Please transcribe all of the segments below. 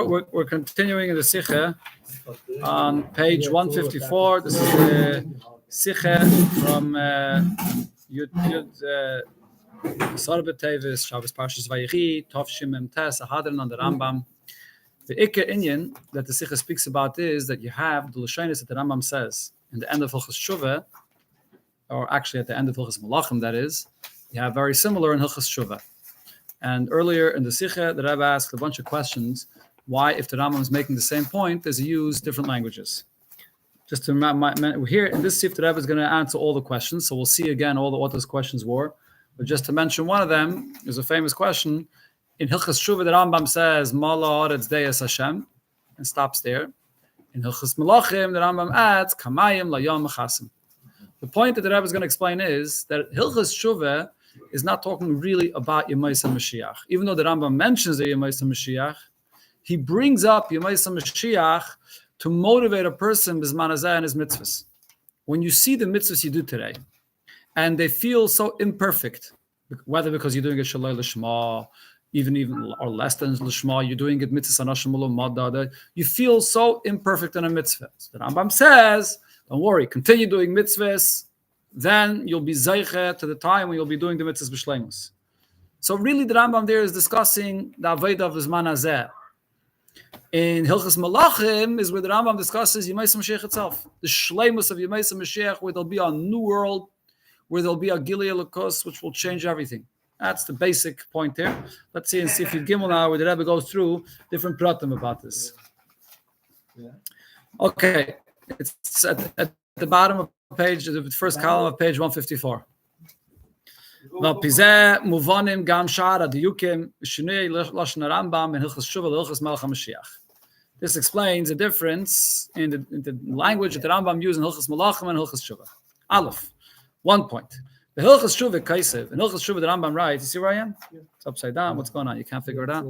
We're continuing in the Sikha on page 154. This is the Sikha from Yud Sarbe Tevis, Shabbos Parshas Vayechi, Tov Shimem Tes, Ahadran on the Rambam. The Iker Inyan that the Sikha speaks about is that you have the Lashonis that the Rambam says in the end of Hilchos Shuvah, or actually at the end of Hilchos Malachim, that is, you have very similar in Hilchos Shuvah. And earlier in the Sikha, the Rebbe asked a bunch of questions. Why, if the Rambam is making the same point, does he use different languages? Just to remember, here in this Sikha, the Rebbe is going to answer all the questions. So we'll see again what those questions were. But just to mention one of them, is a famous question. In Hilchos Shuvah, the Rambam says, Mala Aretz Deis Hashem, and stops there. In Hilchos Malachim, the Rambam adds, Kamayim Layam Mechasim. The point that the Rebbe is going to explain is that Hilchos Shuvah is not talking really about Yemaisa Mashiach. Even though the Rambam mentions the Yemaisa Mashiach, he brings up Yemaisa Mashiach to motivate a person B'zman Hazeh and his mitzvahs. When you see the mitzvahs you do today, and they feel so imperfect, whether because you're doing it Shalei L'Shma, even or less than L'Shma, you're doing it mitzvahs Anashim U'Lomada, you feel so imperfect in a mitzvah. So the Rambam says, don't worry, continue doing mitzvahs, then you'll be zeiche to the time when you'll be doing the mitzvahs b'shleimus. So really the Rambam there is discussing the Avodah of B'zman Hazeh. In Hilchos Malachim is where the Rambam discusses Yemaisa Mashiach itself. The shleimus of Yemaisa Mashiach, where there'll be a new world, where there'll be a Gilui Elokus, which will change everything. That's the basic point there. Let's see in Sifid Gimel now, where the Rebbe goes through different pratim about this. Okay, it's at the bottom of page, the first column of page 154. This explains the difference in the language that the Rambam used in Hilchos Malachim and Hilchos Shuvah. Aleph, 1 point. The Hilchos Shuvah Kaisev, in Hilchos Shuvah the Rambam writes, you see where I am? It's upside down. What's going on? You can't figure it out?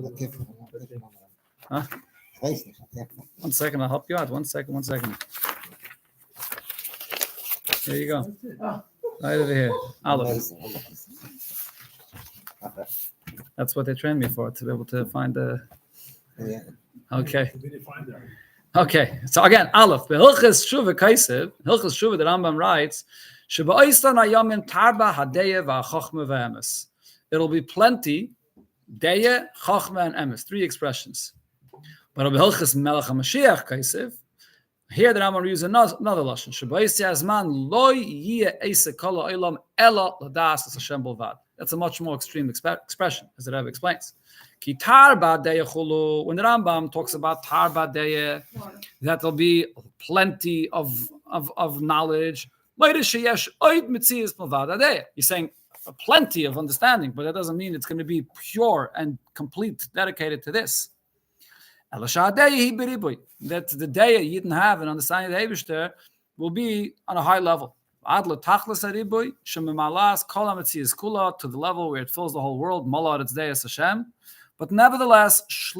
Huh? 1 second, I'll help you out. 1 second. Here you go. Right over here. Aleph. That's what they trained me for, to be able to find the... Okay. Okay. So again, Aleph. Hilchos Shuvah Kaisev, Hilchos Shuvah the Rambam writes, it'll be plenty, Deya, Chachma, and Emes. 3 expressions. But of Hilchos Melech HaMashiach Kaisev, here the Rambam uses another lashon. That's a much more extreme expression, as the Rebbe explains. When the Rambam talks about tar ba'deya, that there'll be plenty of knowledge. He's saying plenty of understanding, but that doesn't mean it's going to be pure and complete, dedicated to this. That the day you didn't have an understanding of the Eibishter will be on a high level. To the level where it fills the whole world. But nevertheless, it's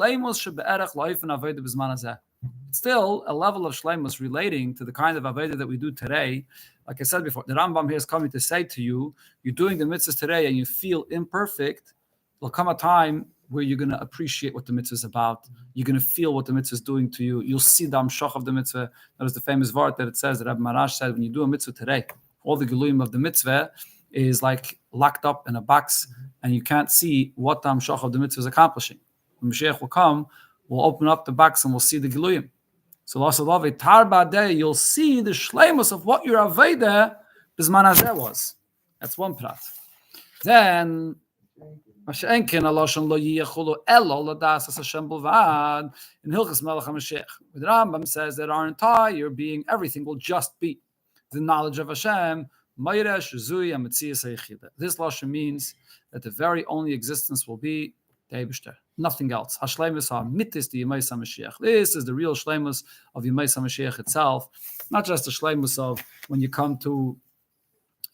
still a level of shleimus relating to the kind of avodah that we do today. Like I said before, the Rambam here is coming to say to you, you're doing the mitzvahs today and you feel imperfect. There'll come a time where you're going to appreciate what the mitzvah is about. You're going to feel what the mitzvah is doing to you. You'll see the amshach of the mitzvah. That is the famous word that it says, that Rabbi Marash said, when you do a mitzvah today, all the geluyim of the mitzvah is like locked up in a box, and you can't see what the amshach of the mitzvah is accomplishing. When Moshiach will come, we'll open up the box and we'll see the geluyim. So also love it, tar ba'dei, you'll see the shleimus of what your aveda b'zman hazeh was. That's one prat. Then in Hilchos Melech HaMashiach, the Rambam says that our entire being, everything will just be the knowledge of Hashem. This lashon means that the very only existence will be the Eibishter, nothing else. Hashleimus ha'mitis the Yemaisa Mashiach. This is the real shleimus of Yemaisa Mashiach itself, not just the shleimus of when you come to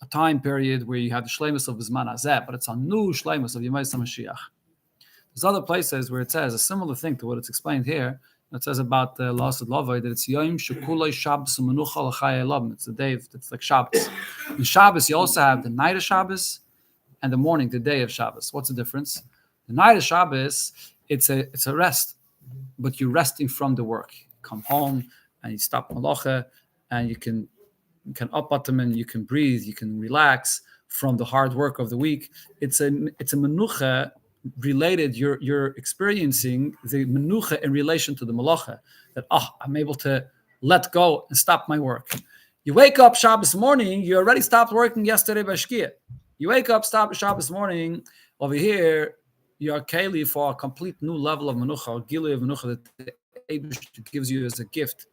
a time period where you have the shleimus of B'zman Hazeh, but it's a new shleimus of Yemaisa Mashiach. There's other places where it says a similar thing to what it's explained here. It says about the loss of Lavai that it's Yom Shekulei Shabbos U'Menucha L'Chayei Elam. It's the day that's like Shabbos. In Shabbos, you also have the night of Shabbos and the morning, the day of Shabbos. What's the difference? The night of Shabbos, it's a rest. but you're resting from the work. You come home and you stop malacha, and you can up bottom and you can breathe, you can relax from the hard work of the week. It's a menucha related. You're experiencing the menucha in relation to the malacha. That I'm able to let go and stop my work. You wake up Shabbos morning, you already stopped working yesterday by Shkia. You wake up, stop Shabbos morning, over here, you are keli for a complete new level of menucha, gilui of menucha that the Eibush gives you as a gift.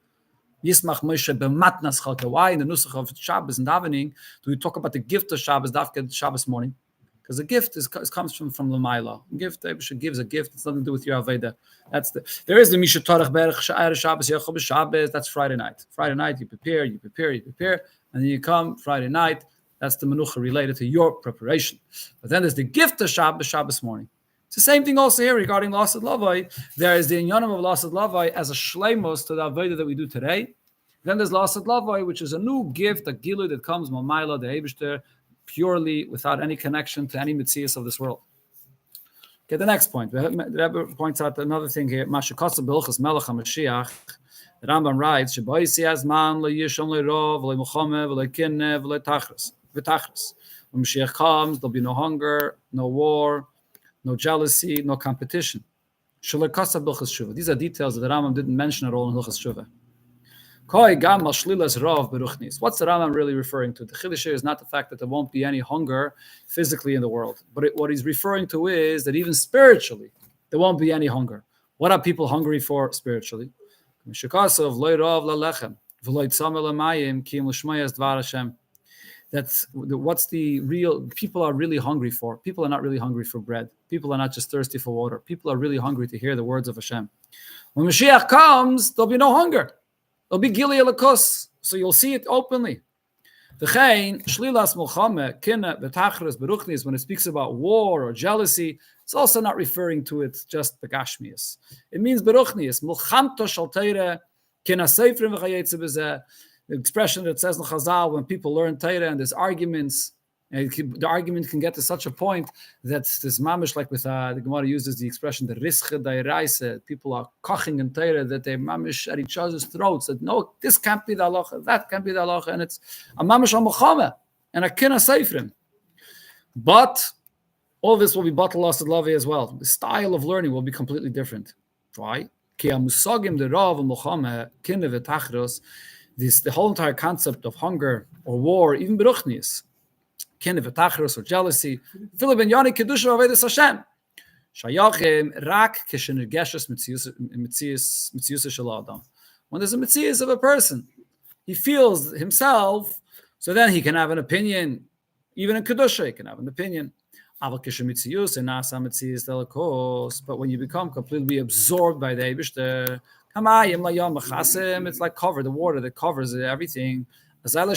Yismach Moshe b'matnas chalka. Why in the nusach of Shabbos and davening do we talk about the gift of Shabbos, dafka Shabbos morning? Because the gift comes from Lamaila. Gift, Eibush gives a gift. It's nothing to do with your Aveda. There is the Misha Torach Berach Shabbos Yechol Shabbos. That's Friday night. Friday night you prepare, and then you come Friday night. That's the menucha related to your preparation. But then there's the gift of Shabbos morning. It's the same thing also here regarding Lasad Lavai. There is the inyanim of Lasad Lavai as a shleimos to the Aveda that we do today. Then there's Lasad Lavai, which is a new gift, a gilu that comes Mamaila, the Eibishter, purely without any connection to any mitzias of this world. Okay, the next point. The Rebbe points out another thing here. Mashakasa Bilchas Melech HaMashiach. The Rambam writes, Sheboisi Azman leYishon leRov leMuchame leKinne leTachris. When Mashiach comes, there'll be no hunger, no war, no jealousy, no competition. These are details that the Rambam didn't mention at all in Hilchas Shuvah. What's the Rambam really referring to? The Chiddush is not the fact that there won't be any hunger physically in the world, but what he's referring to is that even spiritually, there won't be any hunger. What are people hungry for spiritually? That's what's the real people are really hungry for. People are not really hungry for bread. People are not just thirsty for water. People are really hungry to hear the words of Hashem. When Mashiach comes, there'll be no hunger. There'll be gili elakos, so you'll see it openly. Shlilas Mulchame, Kinna, Betachras, Beruchnis, when it speaks about war or jealousy, it's also not referring to it just the Gashmias. It means Beruchnis, Mulchamto Shalteire, Kinna Seifrim V'chayetze B'zeh. The expression that says in Chazal, when people learn Torah and there's arguments, the argument can get to such a point that this mamish, like with the Gemara uses the expression the rische da'iraisa, people are koching in Torah that they mamish at each other's throats. That no, this can't be the halacha, that can't be the halacha, and it's a mamish al muchama and a kina seifrim. But all this will be batal lasad lavi as well. The style of learning will be completely different. Why? Ki amusagim the rav muchama kina v'tachros. The whole entire concept of hunger or war, even beruchnis, kin of tachros or jealousy, Philip ben Yoni kedusha avedus Hashem, shayachim rak keshenergeshes mitzius shel adam. When there's a mitzius of a person, he feels himself, so then he can have an opinion. Even in kedusha, he can have an opinion. But when you become completely absorbed by the Eibishter, it's like cover, the water that covers everything. There's none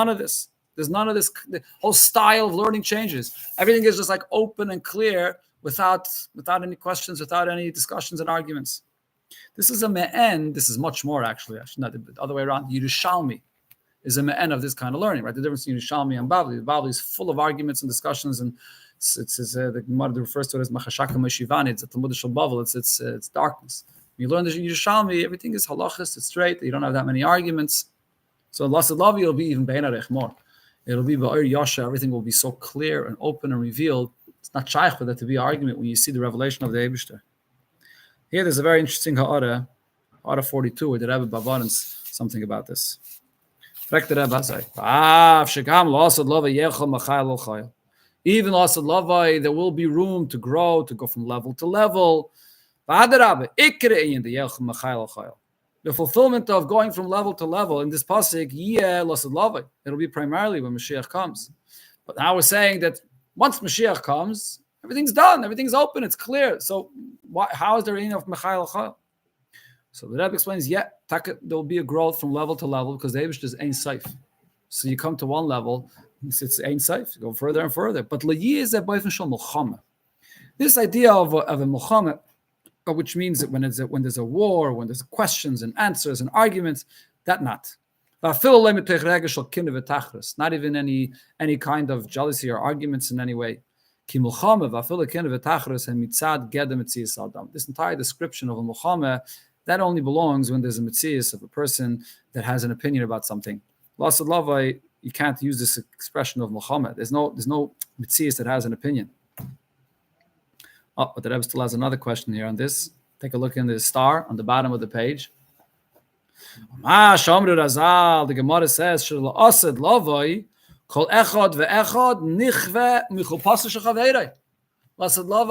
of this. There's none of this. The whole style of learning changes. Everything is just like open and clear without any questions, without any discussions and arguments. This is a me'en. This is much more actually not the other way around. Yerushalmi is a me'en of this kind of learning, right? The difference between Yerushalmi and Bavli. Bavli is full of arguments and discussions, and it's the Gemara refers to it as Machashaka Meshivani. It's a Talmud Shel Bavel. It's darkness. When you learn the Yerushalmi, everything is halachas. It's straight. You don't have that many arguments. So Lasad Lavi will be even Beinarech more. It'll be Ba'ir Yasha. Everything will be so clear and open and revealed. It's not shaykh for that to be an argument when you see the revelation of the Eibishter. Here, there's a very interesting Ha'ara 42, where the Rebbe Bavarans something about this. Even Lasad Lavai, there will be room to grow, to go from level to level. The fulfillment of going from level to level in this pasuk, Lasad Lavai, it'll be primarily when Mashiach comes. But now we're saying that once Mashiach comes, everything's done, everything's open, it's clear. So how is there any of Mechayel Chayil? So the Rebbe explains, there will be a growth from level to level because the Eibush is Ein Seif. So you come to one level, it's Ein Seif, you go further and further. But Layi is a B'ayfen Shel Mulchama. This idea of a Mulchama, which means that when there's a war, when there's questions and answers and arguments, that not. Not even any kind of jealousy or arguments in any way. This entire description of a milchama, that only belongs when there's a metzias of a person that has an opinion about something. Lasad lavai, you can't use this expression of milchama. There's no metzias that has an opinion. Oh, but the Rebbe still has another question here on this. Take a look in the star on the bottom of the page. The Gemara says,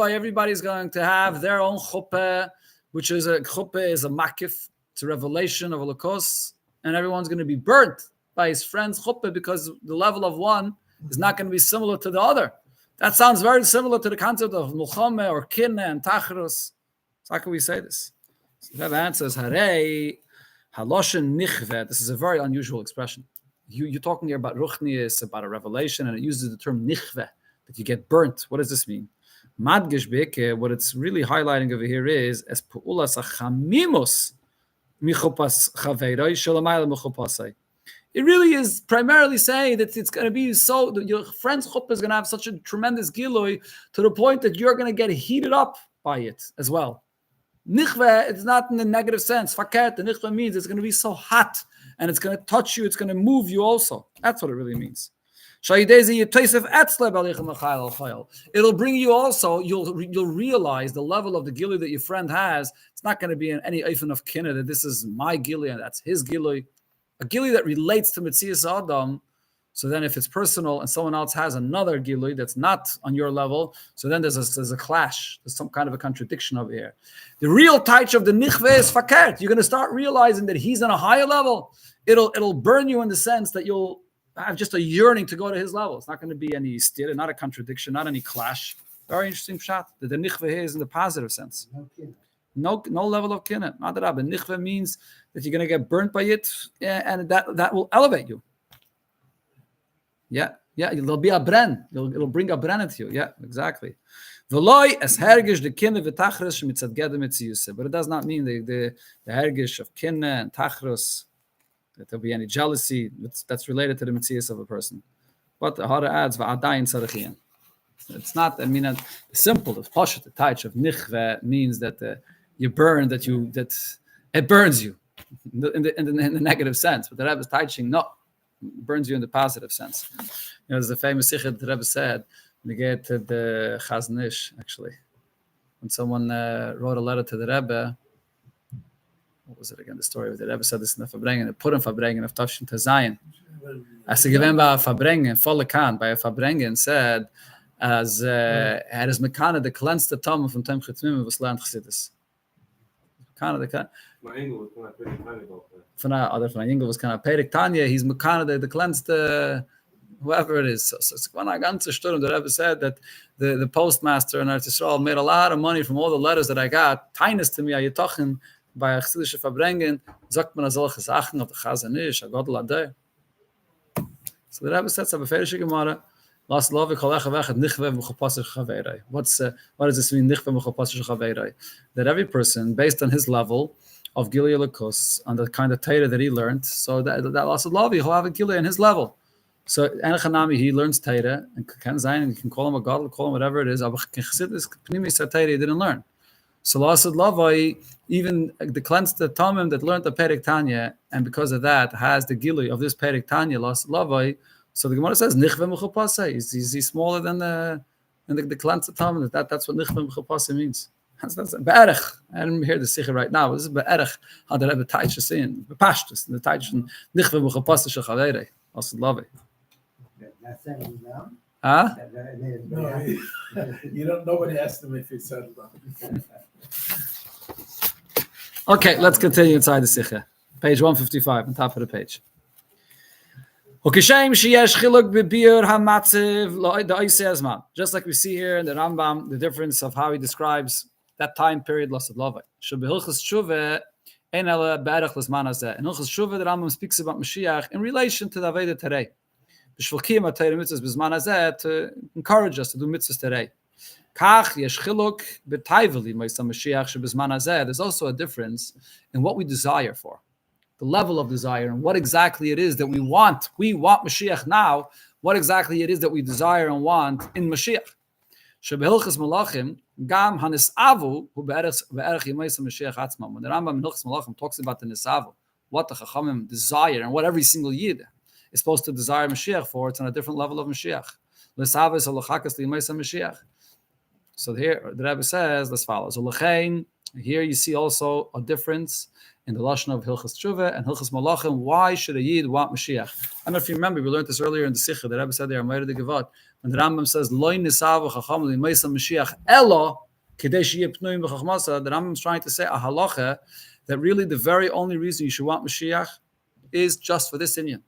everybody's going to have their own chuppah, which is a makif, it's a revelation of a lakos, and everyone's going to be burnt by his friend's chuppah because the level of one is not going to be similar to the other. That sounds very similar to the concept of mulchame or kinne and tachrus. So how can we say this? So that answers, Harei, haloshen nichve. This is a very unusual expression. You're talking here about ruchnius, about a revelation, and it uses the term nichve, that you get burnt. What does this mean? Madgish beke, what it's really highlighting over here is, as pu'ulas achamimus michupas chaveiroi shalamayla michupasai. It really is primarily saying that it's going to be so that your friend's chuppah is going to have such a tremendous gilui to the point that you're going to get heated up by it as well. Nichve, it's not in the negative sense. Fakert, the nichve means it's going to be so hot and it's going to touch you, it's going to move you also. That's what it really means. It'll bring you also, you'll realize the level of the gilui that your friend has. It's not going to be in any eifin of kinna that this is my gilui and that's his gilui. A gilui that relates to Metzias Adam, so then if it's personal and someone else has another gilui that's not on your level, so then there's a clash. There's some kind of a contradiction over here. The real touch of the nichve is fakert. You're going to start realizing that he's on a higher level. It'll burn you in the sense that you'll have just a yearning to go to his level. It's not going to be any stir, not a contradiction, not any clash. Very interesting shot. That the nichve here is in the positive sense. No level of kinna. Not that but nichve means that you're going to get burnt by it, and that will elevate you. Yeah, there'll be a bren. It'll bring a bren into you. Yeah, exactly. But it does not mean the hergish of kinna and tachros, that there'll be any jealousy that's related to the metzias of a person. But the Hara adds va'adayin tzarachiyan. It's not. I mean, the simple, the poshet, the touch of nichve means that you burn, that it burns you in the negative sense. But the Rebbe is touching burns you in the positive sense. There's a famous sikha that the Rebbe said when you get to the Chaznish, actually, when someone wrote a letter to the Rebbe. What was it again? The story of the Rebbe said this in the Fabrengen, the Purim Fabrengen of Tafshin Tazayin. As he given by a Fabrengen, volle Kan, by a Fabrengen said, as is Mekana, the cleansed the Tom from Tem Chetmim was learned Chassidus. Mekana the Kan. Von Engel was kind of Perik Tanya, he's Mekana, the cleansed whoever it is. So it's one ganze Sturm. The Rebbe said that the postmaster in Eretz Yisrael made a lot of money from all the letters that I got. Tainis to me, Ayetochen, by a chassidische Fabrengen, sagt man solche Sachen auf der Chazanish, a Godel Adeh. So the Rebbe says, "Aber ferische Gemara, las love kolecha vechet nichve v'chopasir chaveirei." What does this mean? Nichve v'chopasir chaveirei. That every person, based on his level of Gilui Elokus, on the kind of Torah that he learned, so that las love he'll have a Gilui in his level. So Enochanami, he learns Torah and can zayin, and you can call him a God, call him whatever it is. Aber chassidus pnimis Torah he didn't learn. So Lasad Lavai, even the cleansed the Tomim that learned the Perik Tanya, and because of that has the Gilui of this Perik Tanya, Lasad Lavai. So the Gemara says Nichve Mechupasa. Is he smaller than the cleansed Tomim? That's what Nichve Mechupasa means. That's Be'erech. I didn't hear the Sikha right now. This is Be'erech. How the Rebbe Taich is saying Bepashtus. The Taich Nichve Mechupasa Shechaveirei. Lasad Lavai. That's settled down. Huh? No, you don't know what asked him if he settled down. Okay, let's continue inside the Sikha. Page 155, on top of the page. Just like we see here in the Rambam, the difference of how he describes that time period, Lasad Lavai. In Hilchos Shuva, the Rambam speaks about Moshiach in relation to the Aveda today. To encourage us to do mitzvahs today. There's also a difference in what we desire for, the level of desire, and what exactly it is that we want. We want Mashiach now. What exactly it is that we desire and want in Mashiach. Shebehilchas Malachim, Gam Hanisavu, who be'erech Yemaisa Mashiach Atzmam. When the Rambam in Hilchas Malachim talks about the Nisavu, what the Chachamim desire and what every single Yid is supposed to desire Mashiach for, it's on a different level of Mashiach. L'sav is halachakas Yemaisa Mashiach. So here the Rebbe says, let's follow. So L'chein, here you see also a difference in the lashon of Hilchas Tshuva and Hilchas Malachim. Why should a Yid want Mashiach? I don't know if you remember, we learned this earlier in the Sikha. The Rebbe said there, Amayra de Gevat, when the Rambam says, Loi nisav chacham l'maysa Mashiach elo kidei sheyeh pnuim b'chachmasa, the Rambam is trying to say a halacha that really the very only reason you should want Mashiach is just for this inyan,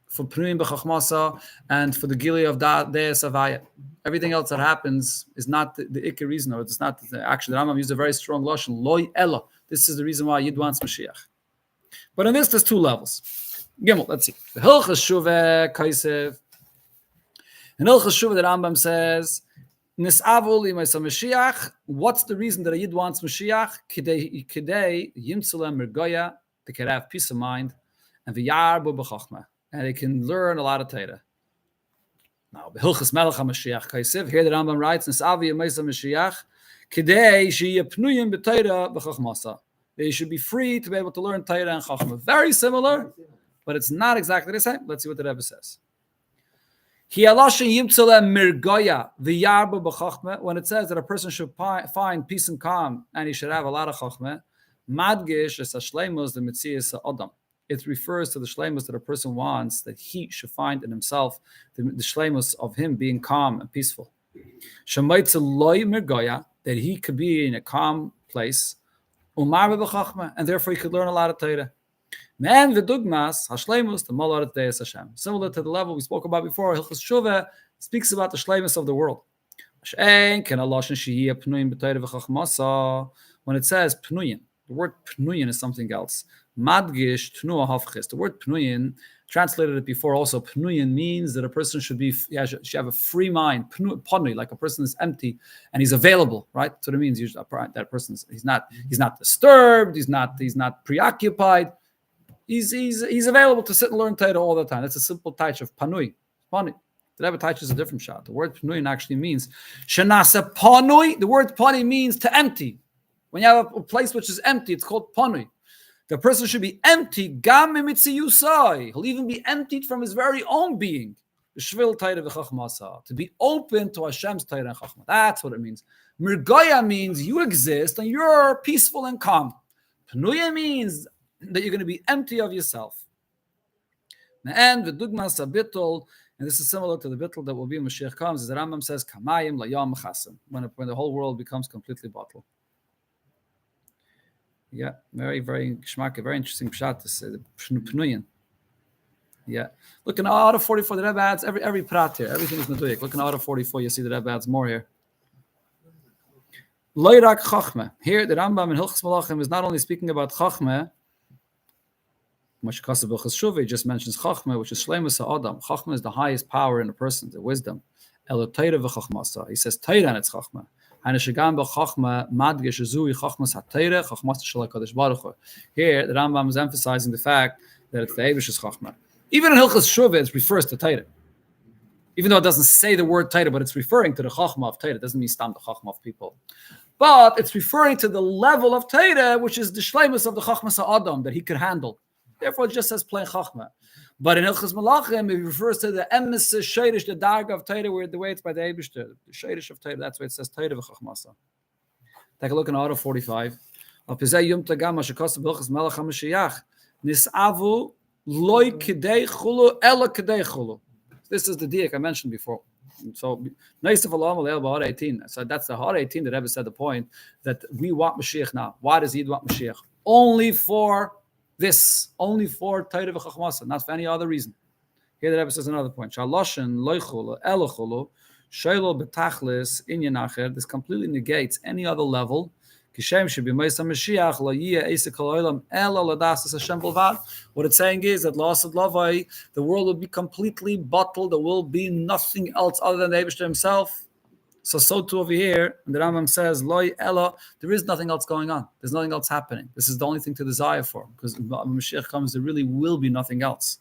for pnuim b'chachmasa and for the gili of deis avaya. Everything else that happens is not the ikar reason, or it's not actually. The Rambam used a very strong lashon, Loi elo. This is the reason why Yid wants Mashiach. But in this, there's two levels. Gimel, let's see. The Hilchas Shuvah Kaisev. In Hilchas Shuvah, the Rambam says, Nis'avul imaysa Mashiach. What's the reason that a Yid wants Mashiach? Kidei yimtzela mergoya. They can have peace of mind. And v'yarbu b'chachma. And they can learn a lot of Torah. Now, the Hilchas Melech HaMashiach Kaisev. Here the Rambam writes, Nis'avul imaysa Mashiach. They should be free to be able to learn Torah and Chachma. Very similar, but it's not exactly the same. Let's see what the Rebbe says. When it says that a person should find peace and calm and he should have a lot of Chachma, it refers to the shleimus that a person wants, that he should find in himself, the shleimus of him being calm and peaceful. That he could be in a calm place, and therefore he could learn a lot of Torah. Similar to the level we spoke about before, Hilchas Shuvah speaks about the shleimus of the world. When it says pnuyin, the word pnuyin is something else. Madgish tnua hafchis. The word pnuyin, translated it before also, pnuyin means that a person should have a free mind. Pnui, like a person is empty and he's available, right? That's what it means. Usually, that person he's not disturbed, he's not preoccupied. He's available to sit and learn Torah all the time. That's a simple taich of panui. Panui. The Rebbe taich is a different shot. The word pnuyin actually means shenase panui. The word panui means to empty. When you have a place which is empty, it's called panui. The person should be empty. He'll even be emptied from his very own being. To be open to Hashem's Torah and Chachma. That's what it means. Mirgoya means you exist and you're peaceful and calm. Pnuya means that you're going to be empty of yourself. And the dugmas bittul, and this is similar to the bittul that will be when Mashiach comes, is the Rambam says, Kamayim layam chasim, when the whole world becomes completely bottled. Yeah, very, very geschmack, very interesting pshat. This pnuyin. Yeah, look in Order 44. The Rebbe adds every prat here. Everything is meduyek. Look in Order 44. You see the Rebbe adds more here. Loirak chachma. Here, the Rambam in Hilchas Malachim is not only speaking about chachma. Moshiach Shiur he just mentions chachma, which is shleimus ha'adam. Chachma is the highest power in a person, the wisdom. Elo Torah v'chachmasa. He says Torah and it's chachma. Here, the Rambam is emphasizing the fact that it's the Eibish's Chachma. Even in Hilchas Shuvah, it refers to Torah. Even though it doesn't say the word Torah, but it's referring to the Chachma of Torah. It doesn't mean stam the Chachma of people. But it's referring to the level of Torah, which is the shleimus of the Chachma Sa'adam, that he could handle. Therefore, it just says plain Chachma. But in Hilchas Malachim, it refers to the emes sheidish, the darg of Torah, where the way it's by the Eibishter, the sheidish of Torah. That's why it says Torah v'chachmasa. Take a look in Order 45. Nisavu loy kidei chulu ela kidei chulu. This is the diak I mentioned before. So, nice of Allah 18. So that's the Har 18 that Rebbe said the point that we want Mashiach now. Why does Yid want Mashiach? Only for this, only for Torah v'chachmasa, not for any other reason. Here the Rebbe says another point. Shaloshen loichulu elachulu shelo betachlis inyan acher. This completely negates any other level. Kishem should be Moshiach Mashiach lo yiyeh eisek ha'olam ela l'das Hashem b'lvad. What it's saying is that l'asad lavai, the world will be completely bottled. There will be nothing else other than the Eibishter himself. So too over here, and the Rambam says, Loi Ella, there is nothing else going on. There's nothing else happening. This is the only thing to desire for. Because when Mashiach comes, there really will be nothing else.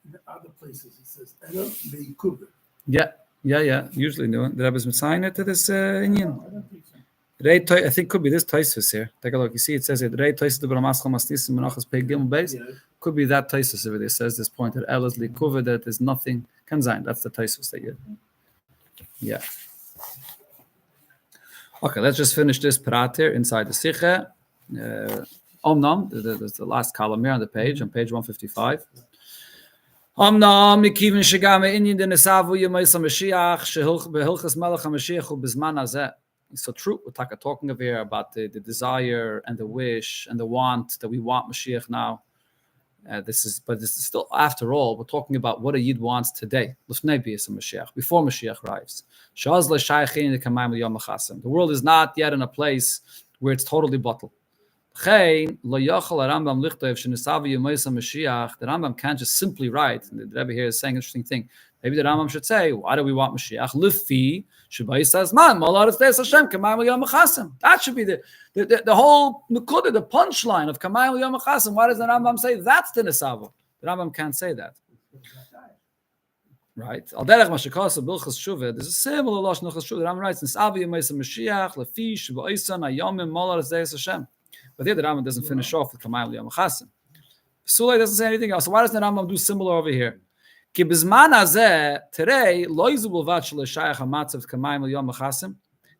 In other places, it says, Ella Meikubah. Yeah. Yeah. Usually doing. The Rebbe's Messiah to this Indian. I don't think so. I think could be this Taisus here. Take a look. You see, it says it. Rei Taisus the Bramaschal Mastis Menachas Pei Gimel Beis. Yeah. Could be that Taisus over there. Says this point that Elas Likuva that there's nothing. Can sein. That's the Taisus that you. Yeah. Okay, let's just finish this prat here inside the Sicha. Omnam, there's the last column here on page 155. Omnam Mikivin Shigame Inyan de Nesavu Yemaisa Mashiach Behilchas Melech HaMashiach Ubizman Hazeh. So true, we're talking over here about the desire and the wish and the want that we want Mashiach now. But this is still, after all, we're talking about what a Yid wants today. Lufnei B'yis Mashiach, before Mashiach arrives. Shaz le'shayachin l'kamayim l'yom ha'chasam. The world is not yet in a place where it's totally bottled. The Rambam can't just simply write. And the Rebbe here is saying an interesting thing. Maybe the Rambam should say, why do we want Mashiach? Lifi Shabai says, man, Hashem, Kamayim Yom HaChasim. That should be the whole Nukuda, the punchline of Kamayim Yom HaChasim. Why does the Rambam say that's the Nesava? The Rambam can't say that. Right? Al derech mashakasa bilchas shuva. There's a similar lashon bilchas shuva. The Rambam writes, "Nisavi yemais Mashiach lefi shba'osan ayomim molar zeis Hashem." But here the Rambam doesn't finish off with Kamayim Yom HaChasim. Sulay doesn't say anything else. So why doesn't the Rambam do similar over here? Ki bizman hazeh today lo yizubul vat shleishayach hamatzav Kamayim Yom HaChasim.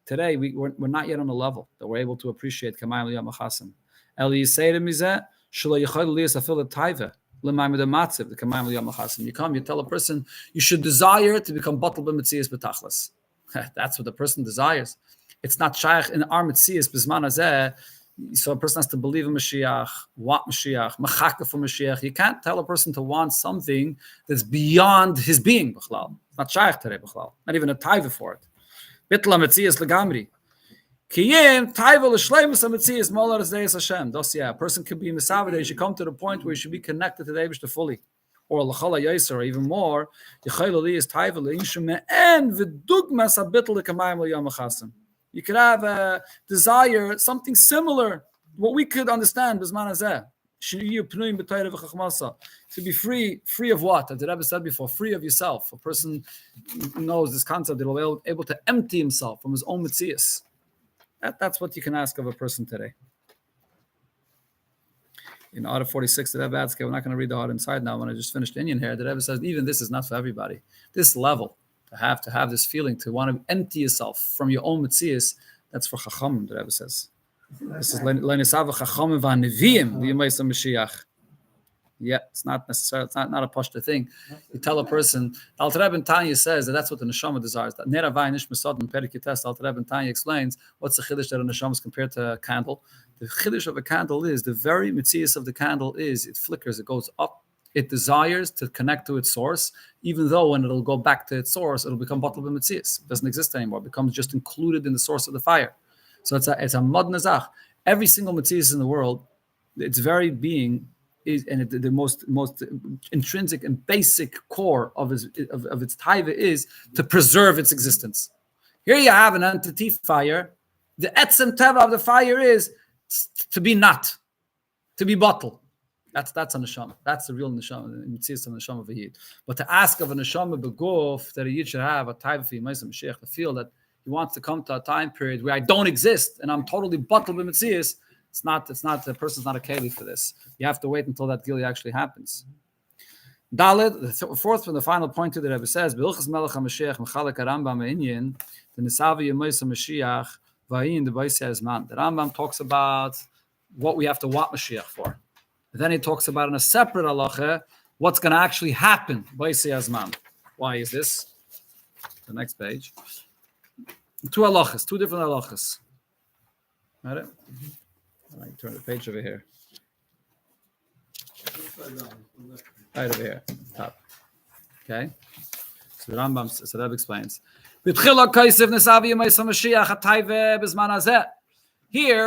Today we're not yet on a level that we're able to appreciate Kamayim Yom HaChasim. El yisayim mizeh shlo yichol liyas afil taiva. You come, you tell a person you should desire to become batal b'metzias b'tachlis. That's what the person desires. It's not shaykh in our metzias b'zman hazeh. So a person has to believe in Mashiach, want Mashiach, machaka for Mashiach. You can't tell a person to want something that's beyond his being. It's not shaykh today, not even a taiva for it. Bitla metzias legamri. Kiyim taiva l'shleimus hametzias molar zeis Hashem. Thus, a person can be misaved. He should come to the point where he should be connected to the Eibishter fully, or l'chala yaser, or even more. Yichayil li is taiva l'inshum and v'dugmas habitel l'kamayim l'yom hachasim. You could have a desire, something similar, what we could understand, bizman hazeh. To be free of what? As the Rebbe said before, free of yourself. A person knows this concept that will be able to empty himself from his own metzias. That's what you can ask of a person today. In Order 46, the Rebbe adds, we're not going to read the heart inside now. When I just finished Indian here, the Rebbe says, even this is not for everybody. This level, to have this feeling, to want to empty yourself from your own metzias, that's for Chacham, the Rebbe says. This is Le'nisava Chacham v'Neviim v'Yemais HaMashiach. Yeah, it's not necessarily, it's not a pashta thing. You tell a person, Alter Rebbe Tanya says that that's what the neshama desires. That Ner Havai Nish Mesod in Perek Yutes, Alter Rebbe Tanya explains what's the chiddush that a neshama is compared to a candle. The chiddush of a candle is, the very mitzias of the candle is, it flickers, it goes up, it desires to connect to its source, even though when it'll go back to its source, it'll become batal b'mitzias. It doesn't exist anymore. It becomes just included in the source of the fire. So it's a mod nazach. Every single mitzias in the world, its very being is, and the most intrinsic and basic core of its taiva is to preserve its existence. Here you have an entity fire. The etzem teva of the fire is to be not, to be bottled. That's a neshama. That's the real neshama, mitzias of neshama of a yid. But to ask of a neshama beguf that a yid should have a taiva for Yemais HaMashiach, to feel that he wants to come to a time period where I don't exist and I'm totally bottled with mitzias. It's not, the person's not a keli for this. You have to wait until that gili actually happens. Dalet, the fourth from the final point to the Rebbe says, B'ilchas melech HaMashiach m'chalek HaRambam me'inyin, the Nesavi Yemais HaMashiach v'ayin the B'aisei Hazman. The Rambam talks about what we have to want Mashiach for. Then he talks about in a separate halacha, what's going to actually happen, B'aisei Hazman. Why is this? The next page. Two halachas, two different halachas. Got it? All right, turn the page over here. Right over here, top. Okay. So the Rambam, so Rebbe explains. Here,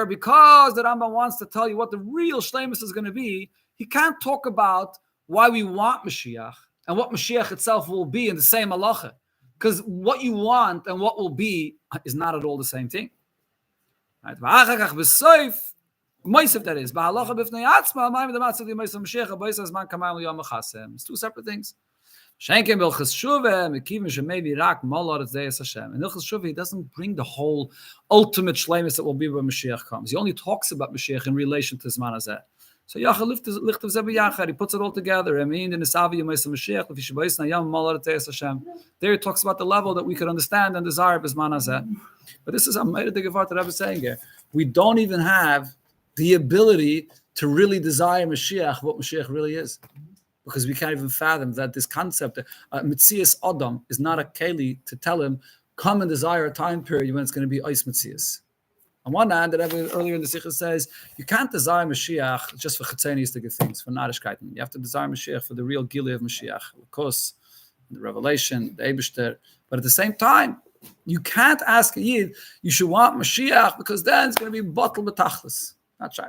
because the Rambam wants to tell you what the real shleimus is going to be, he can't talk about why we want Mashiach and what Mashiach itself will be in the same halacha. Because what you want and what will be is not at all the same thing. Right? That is. It's two separate things. Shenken bel cheshuva mekiven shemevi rak malor zeis Hashem. In Hilchos Shuvah, he doesn't bring the whole ultimate shleimus that will be when Mashiach comes. He only talks about Mashiach in relation to Zman Hazeh. So Yachal licht of Zeb Yachar, he puts it all together. I mean, in the Savi Yomais Mashiach, if Yishabayis Nayam malor zeis Hashem. There he talks about the level that we could understand and desire of Zman Hazeh. But this is a Meir de Gevar that I was saying here. We don't even have the ability to really desire Mashiach, what Mashiach really is. Because we can't even fathom that this concept, Metzias Adam, is not a keli to tell him, come and desire a time period when it's going to be Eis Metzias. On one hand, that earlier in the Sikha says, you can't desire Mashiach just for chitzenistic things, for Narishkeiten. You have to desire Mashiach for the real Gili of Mashiach, the Kos, the revelation, the Eibishter. But at the same time, you can't ask a Yid, you should want Mashiach because then it's going to be bottle betachlis. Not shaykh.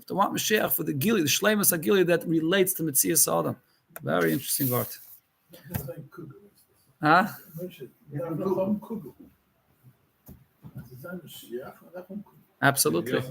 To want Mashiach for the Gili, the Shleimus HaGili that relates to Metzias Adam. Very interesting word. Huh? Absolutely.